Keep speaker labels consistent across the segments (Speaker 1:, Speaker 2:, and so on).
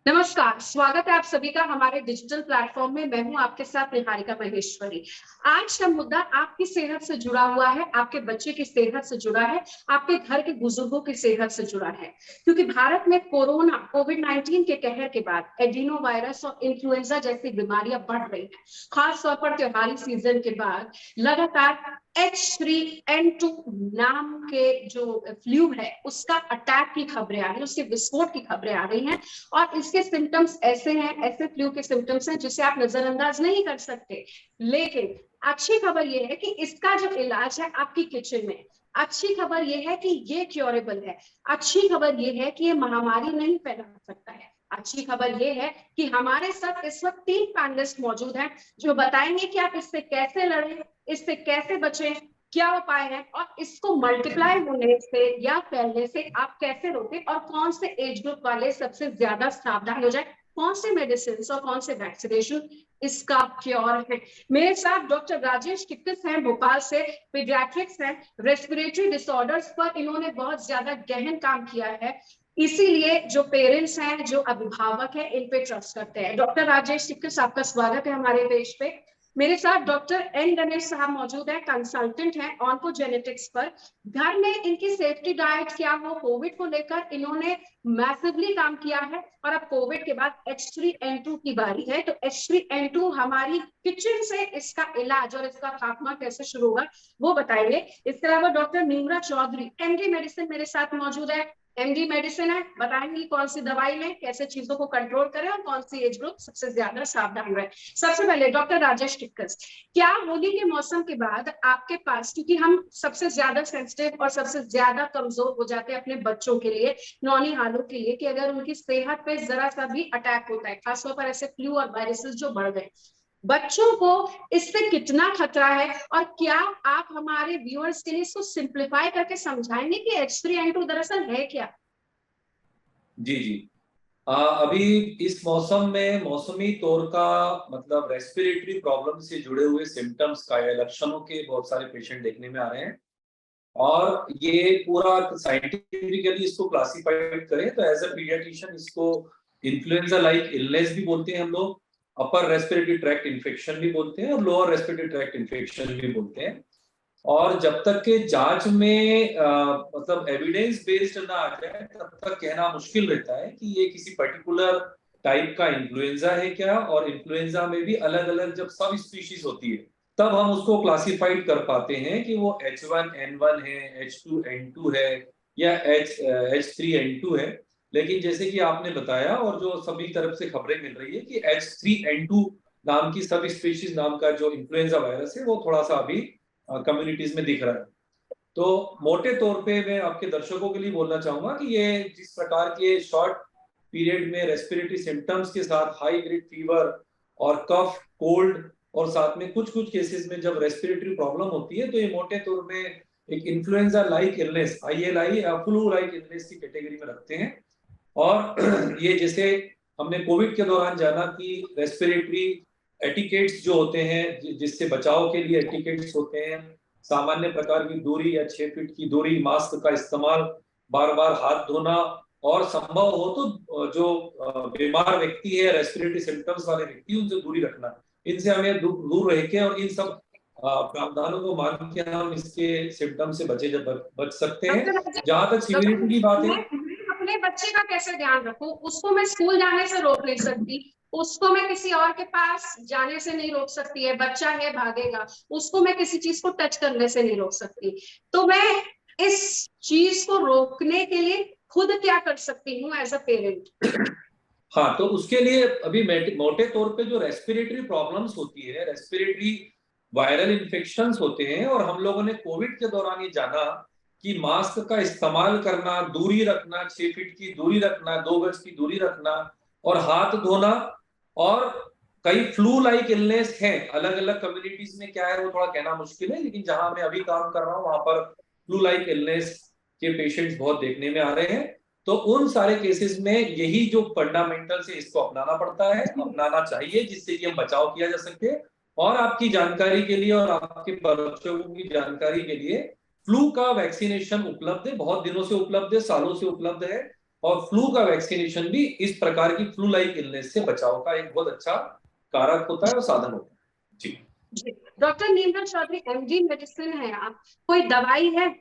Speaker 1: नमस्कार, स्वागत है आप सभी का हमारे डिजिटल प्लेटफॉर्म में। मैं हूं आपके साथ निहारिका महेश्वरी। आज का मुद्दा आपकी सेहत से जुड़ा हुआ है, आपके बच्चे की सेहत से जुड़ा है, आपके घर के बुजुर्गों की सेहत से जुड़ा है। क्योंकि भारत में कोविड-19 के कहर के बाद एडिनो वायरस और इन्फ्लुएंजा जैसी बीमारियां बढ़ रही हैं। खासतौर पर त्योहारी सीजन के बाद लगातार H3N2 नाम के जो फ्लू है उसका अटैक की खबरें आ रही है, उसके विस्फोट की खबरें आ रही हैं। और इसके सिम्टम्स ऐसे हैं, ऐसे फ्लू के सिम्टम्स हैं जिसे आप नजरअंदाज नहीं कर सकते। लेकिन अच्छी खबर यह है कि इसका जो इलाज है आपकी किचन में। अच्छी खबर यह है कि ये क्योरेबल है। अच्छी खबर यह है कि ये महामारी नहीं फैला सकता है। अच्छी खबर यह है कि हमारे साथ इस वक्त 3 पैनलिस्ट मौजूद हैं जो बताएंगे कि आप इससे कैसे लड़ें, इससे कैसे बचें, क्या उपाय है और इसको मल्टीप्लाई होने से या फैलने से आप कैसे रोकें और कौन से एज ग्रुप वाले सबसे ज्यादा सावधान हो जाए, कौन से मेडिसिन और कौन से वैक्सीनेशन इसका क्योर है। मेरे साथ डॉक्टर राजेश किक्कस हैं, भोपाल से, पीडियाट्रिक्स हैं, रेस्पिरेटरी डिसऑर्डर्स पर इन्होंने बहुत ज्यादा गहन काम किया है। इसीलिए जो पेरेंट्स हैं, जो अभिभावक हैं, इन पे ट्रस्ट करते हैं। डॉक्टर राजेश किक्कस, आपका स्वागत है हमारे पेज पे। मेरे साथ डॉक्टर एन गणेश साहब मौजूद हैं, कंसल्टेंट हैं ऑन्कोजेनेटिक्स पर। घर में इनकी सेफ्टी डाइट क्या हो, कोविड को लेकर इन्होंने मैसिवली काम किया है। और अब कोविड के बाद H3N2 की बारी है, तो H3N2 हमारी किचन से इसका इलाज और इसका खात्मा कैसे शुरू होगा वो बताएंगे। इसके अलावा doctor Nimra Chaudhary MD medicine मेरे साथ मौजूद है। MD मेडिसिन है, बताएंगे कौन सी दवाई लें, कैसे चीजों को कंट्रोल करें और कौन सी एज ग्रुप सबसे ज्यादा सावधान रहे। सबसे पहले डॉक्टर राजेश किक्कस, क्या होली के मौसम के बाद आपके पास, क्योंकि हम सबसे ज्यादा सेंसिटिव और सबसे ज्यादा कमजोर हो जाते हैं अपने बच्चों के लिए, नौनिहालों के लिए, कि अगर उनकी सेहत पे जरा सा भी अटैक होता है, खासतौर पर ऐसे फ्लू और वायरसेस जो बढ़ गए, बच्चों को इससे कितना खतरा है और क्या आप हमारे व्यूअर्स के लिए इसको सिंप्लीफाई करके समझाएंगे कि H3N2 दरअसल है क्या?
Speaker 2: जी जी। अभी इस मौसम में मौसमी तौर का मतलब रेस्पिरेटरी प्रॉब्लम से जुड़े हुए सिम्टम्स का या लक्षणों के बहुत सारे पेशेंट देखने में आ रहे हैं। और ये पूरा साइंटिफिकली इसको क्लासिफाइड करें तो एज अ पीडियाट्रिशियन इसको इन्फ्लुएंजा लाइक इलनेस भी बोलते हैं हम लोग, अपर रेस्पिरेटरी ट्रैक्ट इन्फेक्शन भी बोलते हैं और लोअर रेस्पिरेटरी ट्रैक्ट इन्फेक्शन भी बोलते हैं। और जब तक के जांच में मतलब एविडेंस बेस्ड ना आ जाए तब तक कहना मुश्किल रहता है कि ये किसी पर्टिकुलर टाइप का इन्फ्लुएंजा है क्या। और इन्फ्लुएंजा में भी अलग अलग जब सब स्पीशीज होती है तब हम उसको क्लासिफाइड कर पाते हैं कि वो H1N1 है, H2N2 है या H3N2 है। लेकिन जैसे कि आपने बताया और जो सभी तरफ से खबरें मिल रही है कि H3N2 नाम की सब स्पीशीज नाम का जो इन्फ्लुएंजा वायरस है वो थोड़ा सा अभी कम्युनिटीज में दिख रहा है। तो मोटे तौर पे मैं आपके दर्शकों के लिए बोलना चाहूंगा कि ये जिस प्रकार के शॉर्ट पीरियड में रेस्पिरेटरी सिम्टम्स के साथ हाई ग्रेड फीवर और कफ, कोल्ड और साथ में कुछ कुछ केसेस में जब रेस्पिरेटरी प्रॉब्लम होती है तो ये मोटे तौर में एक इन्फ्लुएंजा लाइक इलनेस ILI या फ्लू लाइक इलनेस की कैटेगरी में रखते हैं। और ये जैसे हमने कोविड के दौरान जाना कि रेस्पिरेटरी एटिकेट्स जो होते हैं जिससे बचाव के लिए एटिकेट्स होते हैं, सामान्य प्रकार की दूरी या 6 फीट की दूरी, मास्क का इस्तेमाल, बार बार हाथ धोना और संभव हो तो जो बीमार व्यक्ति है, रेस्पिरेटरी सिम्टम्स वाले व्यक्ति, उनसे दूरी रखना। इनसे हमें दूर रह के और इन सब प्रावधानों को मान के हम इसके सिम्टम से बच सकते हैं। जहां तक सीवियरिटी की बात है,
Speaker 1: अपने बच्चे का कैसे ध्यान रखूं? उसको मैं स्कूल जाने से रोक नहीं सकती, उसको मैं किसी और के पास जाने से नहीं रोक सकती, है बच्चा है भागेगा, उसको मैं किसी चीज को टच करने से नहीं रोक सकती। तो मैं इस चीज को रोकने के लिए खुद क्या कर सकती हूँ एज अ पेरेंट?
Speaker 2: हाँ, तो उसके लिए अभी मोटे तौर पे जो रेस्पिरेटरी प्रॉब्लम्स होती है, रेस्पिरेटरी वायरल इन्फेक्शंस होते हैं, और हम लोगों ने कोविड के दौरान ये जाना कि मास्क का इस्तेमाल करना, दूरी रखना, 6 फीट की दूरी रखना, 2 गज की दूरी रखना और हाथ धोना। और कई फ्लू लाइक इलनेस हैं, अलग अलग कम्युनिटीज में क्या है वो थोड़ा कहना मुश्किल है, लेकिन जहां मैं अभी काम कर रहा हूँ वहां पर फ्लू लाइक इलनेस के पेशेंट्स बहुत देखने में आ रहे हैं। तो उन सारे केसेस में यही जो फंडामेंटल्स है इसको अपनाना पड़ता है, अपनाना चाहिए, जिससे कि हम बचाव किया जा सके। और आपकी जानकारी के लिए और आपके बच्चों की जानकारी के लिए फ्लू का वैक्सीनेशन उपलब्ध है, बहुत दिनों से उपलब्ध है, सालों से उपलब्ध है। और फ्लू का वैक्सीनेशन भी इस प्रकार की फ्लू लाइक इलनेस से बचाव का एक बहुत अच्छा कारक होता है और साधन होता है। जी।
Speaker 1: डॉक्टर नीमराज चौधरी, एमडी मेडिसिन है आप, कोई दवाई है?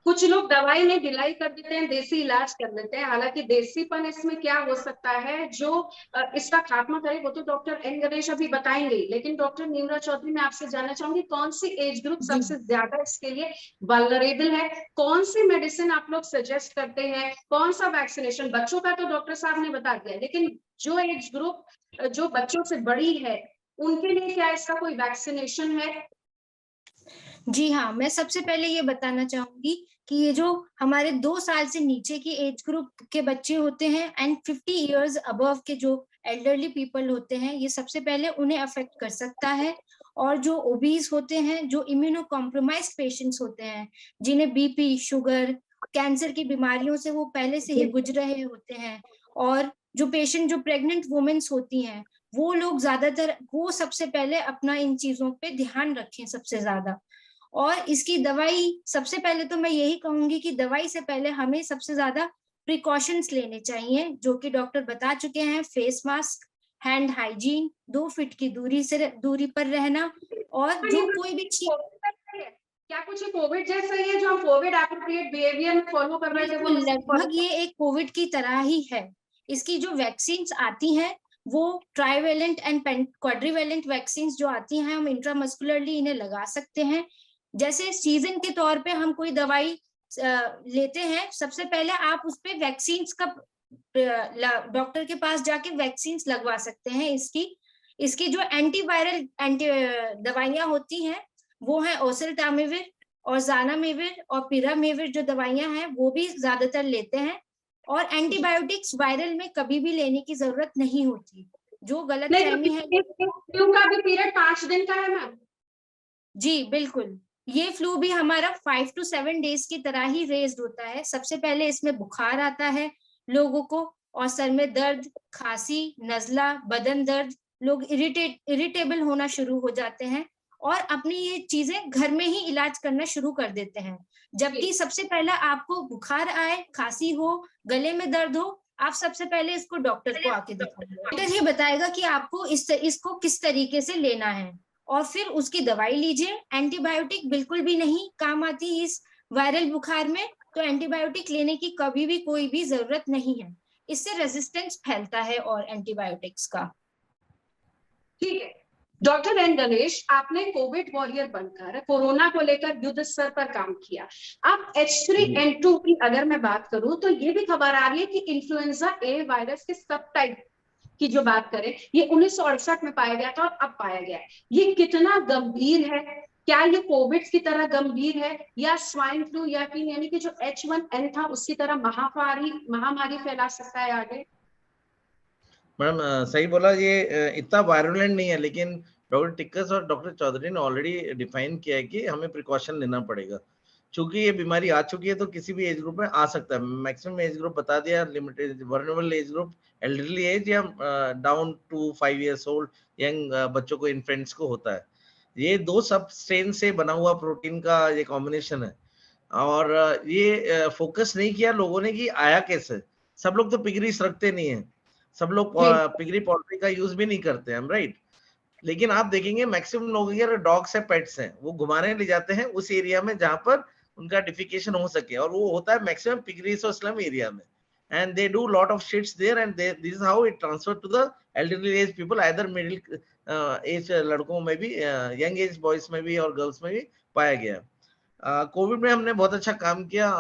Speaker 1: कुछ लोग दवाई में ढिलाई कर देते हैं, देसी इलाज कर लेते हैं, हालांकि देसीपन इसमें क्या हो सकता है जो इसका खात्मा करे वो तो डॉक्टर एन गणेश अभी बताएंगे। लेकिन डॉक्टर नीमराज चौधरी, मैं आपसे जानना चाहूंगी कौन सी एज ग्रुप सबसे ज्यादा इसके लिए वल्नरेबल है, कौन सी मेडिसिन आप लोग सजेस्ट करते हैं, कौन सा वैक्सीनेशन? बच्चों का तो डॉक्टर साहब ने बता दिया, लेकिन जो एज ग्रुप जो बच्चों से बड़ी है उनके लिए क्या इसका कोई वैक्सीनेशन है?
Speaker 3: जी हाँ, मैं सबसे पहले ये बताना चाहूंगी कि ये जो हमारे 2 साल से नीचे की एज ग्रुप के बच्चे होते हैं एंड 50 इयर्स अबव के जो एल्डरली पीपल होते हैं, ये सबसे पहले उन्हें अफेक्ट कर सकता है। और जो ओबीज होते हैं, जो इम्यूनो कॉम्प्रोमाइज पेशेंट्स होते हैं, जिन्हें बीपी, शुगर, कैंसर की बीमारियों से वो पहले से ही गुजर रहे होते हैं, और जो पेशेंट जो प्रेग्नेंट वुमेन्स होती हैं, वो लोग ज्यादातर वो सबसे पहले अपना इन चीजों पे ध्यान रखें सबसे ज्यादा। और इसकी दवाई, सबसे पहले तो मैं यही कहूंगी कि दवाई से पहले हमें सबसे ज्यादा प्रिकॉशंस लेने चाहिए, जो कि डॉक्टर बता चुके हैं। Face mask, hand hygiene, 2 feet की दूरी पर रहना, और जो कोई भी चीज,
Speaker 1: क्या कुछ कोविड जैसा ही है जो हम कोविड एप्रोप्रिएट बिहेवियर फॉलो कर रहे थे? वो
Speaker 3: लगभग ये एक कोविड की तरह ही है। इसकी जो वैक्सीन आती हैं वो ट्राइवेलेंट एंड क्वाड्रीवेलेंट वैक्सीन जो आती हैं, हम इंट्रामस्कुलरली इन्हें लगा सकते हैं। जैसे सीजन के तौर पे हम कोई दवाई लेते हैं, सबसे पहले आप उस पे वैक्सीन का डॉक्टर के पास जाके वैक्सीन लगवा सकते हैं। इसकी जो एंटीवायरल दवाइयां होती हैं वो है ओसेल्टामिविर और जानामेविर और पिरामेविर, जो दवाइयां हैं वो भी ज्यादातर लेते हैं। और एंटीबायोटिक्स वायरल में कभी भी लेने की जरूरत नहीं होती। जो गलतफहमी है,
Speaker 1: फ्लू का भी पीरियड 5 दिन का है मैम?
Speaker 3: जी बिल्कुल, ये फ्लू भी हमारा 5 to 7 डेज की तरह ही रेज्ड होता है। सबसे पहले इसमें बुखार आता है लोगों को, और सर में दर्द, खांसी, नजला, बदन दर्द, लोग इरिटेबल होना शुरू हो जाते हैं और अपनी ये चीजें घर में ही इलाज करना शुरू कर देते हैं। जबकि सबसे पहला आपको बुखार आए, खांसी हो, गले में दर्द हो, आप सबसे पहले इसको डॉक्टर को आके दिखाइए। डॉक्टर ये बताएगा कि आपको इसको किस तरीके से लेना है, और फिर उसकी दवाई लीजिए। एंटीबायोटिक बिल्कुल भी नहीं काम आती इस वायरल बुखार में, तो एंटीबायोटिक लेने की कभी भी कोई भी जरूरत नहीं है। इससे रेजिस्टेंस फैलता है और एंटीबायोटिक्स का।
Speaker 1: ठीक है डॉक्टर एन गणेश, आपने कोविड वॉरियर बनकर कोरोना को लेकर युद्ध स्तर पर काम किया। अब H3N2 की अगर मैं बात करूं तो ये भी खबर आ रही है कि इन्फ्लुएंजा ए वायरस के सब टाइप की जो बात करें, ये 1968 में पाया गया था और अब पाया गया है। ये कितना गंभीर है? क्या ये कोविड की तरह गंभीर है, या स्वाइन फ्लू या फिर यानी कि जो H1N था उसकी तरह महामारी फैला सकता है आगे?
Speaker 4: मैडम सही बोला, ये इतना वायरुलेंट नहीं है, लेकिन डॉक्टर टिक्कस और डॉक्टर चौधरी ने ऑलरेडी डिफाइन किया है कि हमें प्रिकॉशन लेना पड़ेगा। चूंकि ये बीमारी आ चुकी है तो किसी भी एज ग्रुप में आ सकता है। मैक्सिमम एज ग्रुप बता दिया, limited vulnerable age group, elderly age या down to 5 years old young बच्चों को, इन्फेंट्स को होता है। ये 2 सब स्ट्रेन से बना हुआ प्रोटीन का ये कॉम्बिनेशन है। और ये फोकस नहीं किया लोगों ने कि आया कैसे। सब लोग तो पिगरीस रखते नहीं है, सब लोग पिगरी पोल्ट्री का यूज भी नहीं करते हैं, राइट। लेकिन आप देखेंगे मैक्सिमम लोग अगर डॉग्स है, पेट्स हैं, वो घुमाने ले जाते हैं उस एरिया में जहां पर उनका डिफिकेशन हो सके, और वो होता है मैक्सिमम पिगरीस और स्लम एरिया में, and they do lot of shits there, and this is how it transfer to the elderly age people, either middle age लड़कों में भी, यंग एज बॉयज में भी और गर्ल्स में भी पाया गया। कोविड में हमने बहुत अच्छा काम किया।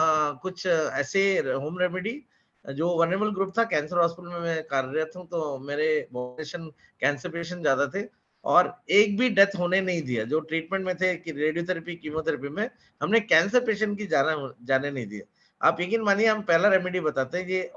Speaker 4: कुछ ऐसे होम रेमेडी जो वनरेबल ग्रुप था, कैंसर हॉस्पिटल में मैं कार्यरत हूँ, तो मेरे पॉपुलेशन कैंसर पेशेंट ज्यादा थे और एक भी डेथ होने नहीं दिया। जो ट्रीटमेंट में थे कि रेडियोथेरेपी, कीमोथेरेपी में, हमने कैंसर पेशेंट की जाने नहीं दिया। आप यकीन मानिए, हम पहला रेमेडी बताते हैं, ये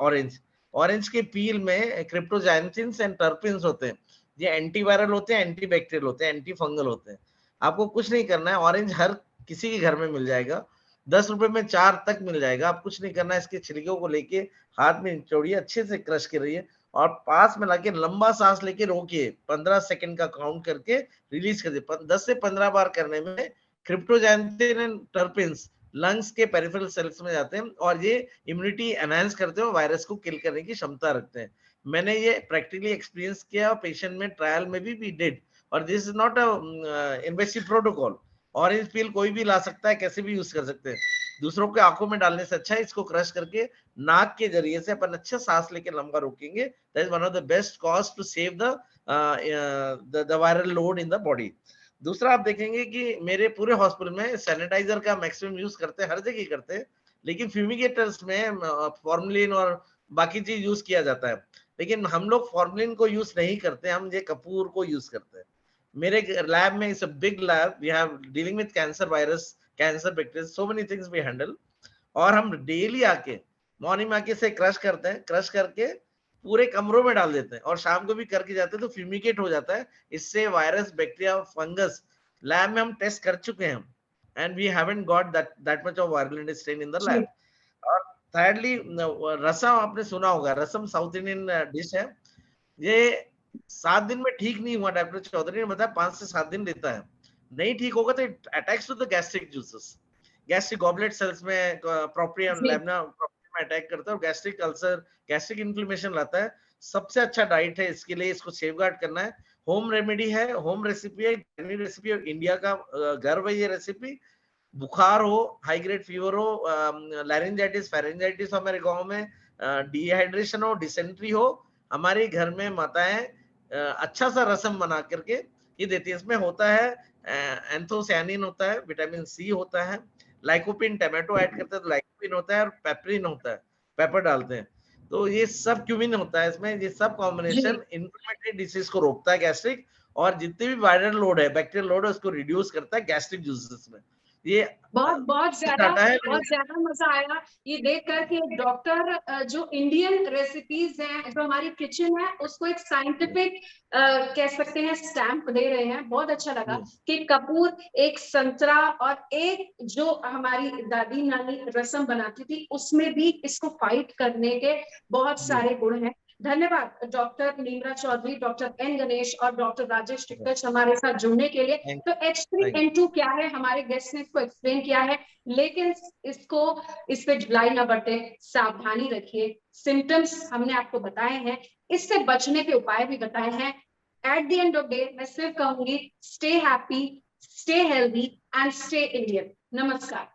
Speaker 4: ऑरेंज के पील में क्रिप्टोजाइंसिन्स एंड टर्पिन्स होते हैं। ये एंटीवायरल होते हैं, एंटी बैक्टीरियल होते हैं, एंटी फंगल होते हैं। आपको कुछ नहीं करना है, ऑरेंज हर किसी के घर में मिल जाएगा, 10 रुपए में 4 तक मिल जाएगा। आप कुछ नहीं करना है, इसके छिलकों को लेके हाथ में निचोड़िए, अच्छे से क्रश करिए और पास में लाके लंबा सांस लेके रोकिए, 15 सेकंड का काउंट करके रिलीज कर दिए। 10 से 15 बार करने में क्रिप्टोजैंथिन एंड टर्पिन्स लंग्स के पेरिफेरल सेल्स में जाते हैं और ये इम्यूनिटी एनहांस करते हैं और वायरस को किल करने की क्षमता रखते हैं। मैंने ये प्रैक्टिकली एक्सपीरियंस किया और पेशेंट में ट्रायल में भी डिड, और this is not a invasive protocol. Orange peel कोई भी ला सकता है, कैसे भी यूज कर सकते हैं। दूसरों के आंखों में डालने से अच्छा है इसको क्रश करके नाक के जरिए से अपन अच्छा सांस लेके लंबा रोकेंगे। That is one of the best cause to save the viral load in the body. दूसरा आप देखेंगे कि मेरे पूरे हॉस्पिटल में सैनिटाइजर का मैक्सिमम यूज करते हैं, हर जगह करते हैं, लेकिन फ्यूमिगेटर्स में फॉर्मलिन और बाकी चीज यूज किया जाता है, लेकिन हम लोग फॉर्मलिन को यूज नहीं करते, हम ये कपूर को यूज करते हैं। मेरे लैब में it's a big lab, we have dealing with cancer virus, cancer bacteria, so many things we handle. और हम डेली आके मॉर्निंग में आके से क्रश करते हैं, क्रश करके पूरे कमरों में डाल देते हैं और शाम को भी करके जाते हैं, तो फ्यूमिकेट हो जाता है। इससे वायरस, बैक्टीरिया, फंगस लैब में हम टेस्ट कर चुके हैं and we haven't got that much of viral strain in the lab. और थर्डली रसम, आपने सुना होगा, रसम साउथ इंडियन डिश है। ये 7 दिन में ठीक नहीं हुआ, डॉक्टर चौधरी ने बताया 5 से 7 दिन लेता है। नहीं ठीक होगा तो it attacks to the gastric juices, gastric goblet cells में प्रोपियम लैमिना में अटैक करता है और गैस्ट्रिक अल्सर, गैस्ट्रिक इन्फ्लेमेशन लाता है। सबसे अच्छा डाइट है इसके लिए, इसको सेफगार्ड करना है। होम रेमेडी है, होम रेसिपी है, रेसिपी है, इंडिया का गर्व है ये रेसिपी। बुखार हो, हाई ग्रेड फीवर हो, लैरिंजाइटिस, फेरेंजाइटिस, हमारे गांव में डिहाइड्रेशन हो, डिसेंट्री हो, हमारे घर में माताएं अच्छा सा रसम बना करके ये देती है। इसमें होता है एंथोसायनिन होता है, विटामिन सी होता है, लाइकोपिन, टमाटो ऐड करते हैं तो लाइकोपिन होता है, और पेपरिन होता है, पेपर डालते हैं, तो ये सब क्यूमिन होता है इसमें। ये सब कॉम्बिनेशन इन्फ्लेमेटरी डिसीज को रोकता है, गैस्ट्रिक, और जितने भी वायरल लोड है, बैक्टीरियल लोड है, उसको रिड्यूस करता है गैस्ट्रिक जूसेस में। ये
Speaker 1: बहुत ज्यादा मजा आया ये देखकर कि डॉक्टर जो इंडियन रेसिपीज हैं, जो हमारी किचन है, उसको एक साइंटिफिक कह सकते हैं स्टैंप दे रहे हैं। बहुत अच्छा लगा कि कपूर, एक संतरा, और एक जो हमारी दादी नानी रसम बनाती थी, उसमें भी इसको फाइट करने के बहुत सारे गुण हैं। धन्यवाद doctor Nimra Chaudhary, doctor N Ganesh और डॉक्टर राजेश टिक्कच हमारे साथ जुड़ने के लिए। तो H3N2 क्या है, हमारे गेस्ट ने इसको एक्सप्लेन किया है, लेकिन इसको इस पे ढिलाई ना बरते, सावधानी रखिए। सिम्टम्स हमने आपको बताए हैं, इससे बचने के उपाय भी बताए हैं। At the end of day मैं सिर्फ कहूंगी, stay happy, stay healthy and stay Indian. नमस्कार।